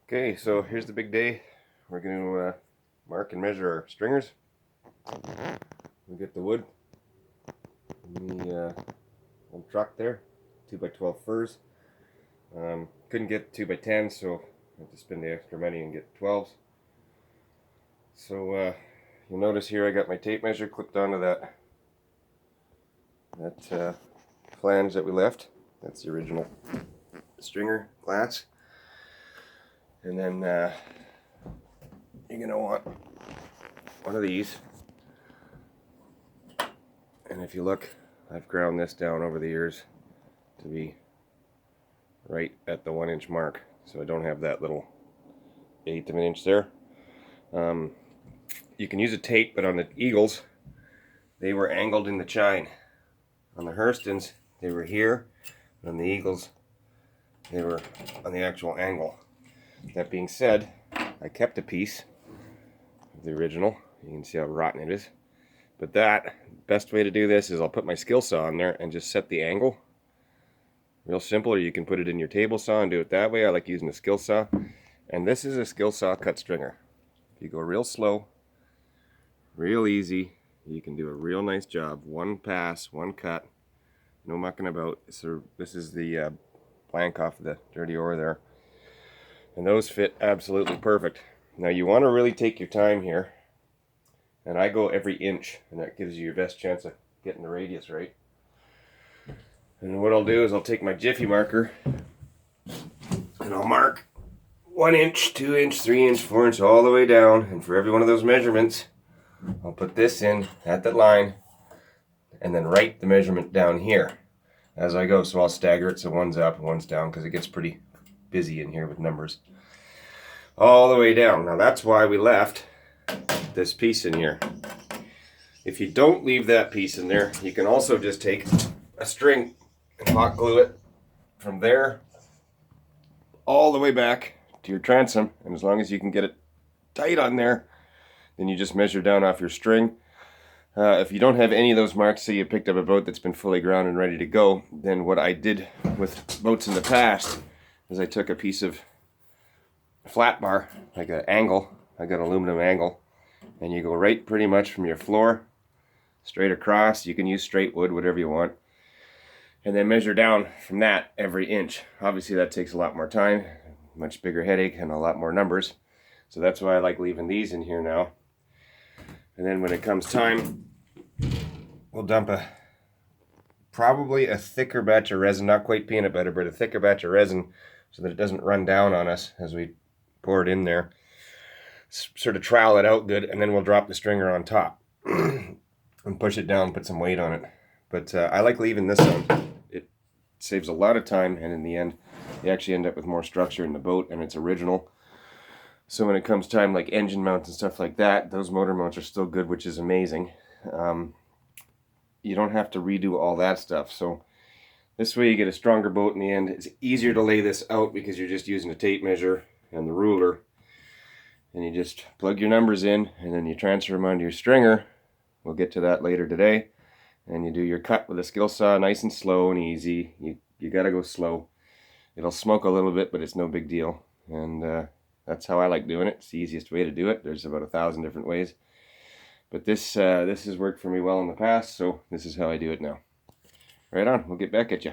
Okay, so here's the big day. We're going to mark and measure our stringers. We get the wood in the old truck there, 2x12 furs. Couldn't get 2x10, so I had to spend the extra money and get 12s. So you'll notice here I got my tape measure clipped onto that flange that we left. That's the original stringer glass. And then you're going to want one of these. And if you look, I've ground this down over the years to be right at the 1-inch mark. So I don't have that little 1/8 of an inch there. You can use a tape, but on the Eagles, they were angled in the chine. On the Hurstons, they were here. On the Eagles, they were on the actual angle. That being said, I kept a piece of the original. You can see how rotten it is. But best way to do this is I'll put my skill saw on there and just set the angle. Real simple, or you can put it in your table saw and do it that way. I like using a skill saw. And this is a skill saw cut stringer. If you go real slow, real easy, you can do a real nice job. One pass, one cut, no mucking about. So this is the blank off of the dirty ore there. And those fit absolutely perfect. Now you want to really take your time here. And I go every inch, and that gives you your best chance of getting the radius right. And what I'll do is I'll take my Jiffy marker and I'll mark 1 inch, 2 inch, 3 inch, 4 inch, all the way down. And for every one of those measurements, I'll put this in at that line and then write the measurement down here as I go. So I'll stagger it so one's up and one's down because it gets pretty busy in here with numbers. All the way down. Now that's why we left this piece in here. If you don't leave that piece in there, you can also just take a string and hot glue it from there all the way back to your transom, and as long as you can get it tight on there, then you just measure down off your string. If you don't have any of those marks, say you picked up a boat that's been fully ground and ready to go, then what I did with boats in the past is I took a piece of flat bar, like an angle, I got aluminum angle, and you go right pretty much from your floor straight across. You can use straight wood, whatever you want, and then measure down from that every inch. Obviously that takes a lot more time, much bigger headache, and a lot more numbers. So that's why I like leaving these in here now. And then when it comes time, we'll dump probably a thicker batch of resin, not quite peanut butter, but a thicker batch of resin so that it doesn't run down on us as we pour it in there. Sort of trowel it out good, and then we'll drop the stringer on top and push it down, put some weight on it. But I like leaving this on. It saves a lot of time, and in the end, you actually end up with more structure in the boat, and it's original. So when it comes time like engine mounts and stuff like that, those motor mounts are still good, which is amazing. You don't have to redo all that stuff. So this way you get a stronger boat in the end. It's easier to lay this out because you're just using a tape measure and the ruler. And you just plug your numbers in, and then you transfer them onto your stringer. We'll get to that later today. And you do your cut with a skill saw, nice and slow and easy. You gotta go slow. It'll smoke a little bit, but it's no big deal. And that's how I like doing it. It's the easiest way to do it. There's about 1,000 different ways. But this has worked for me well in the past, so this is how I do it now. Right on, we'll get back at you.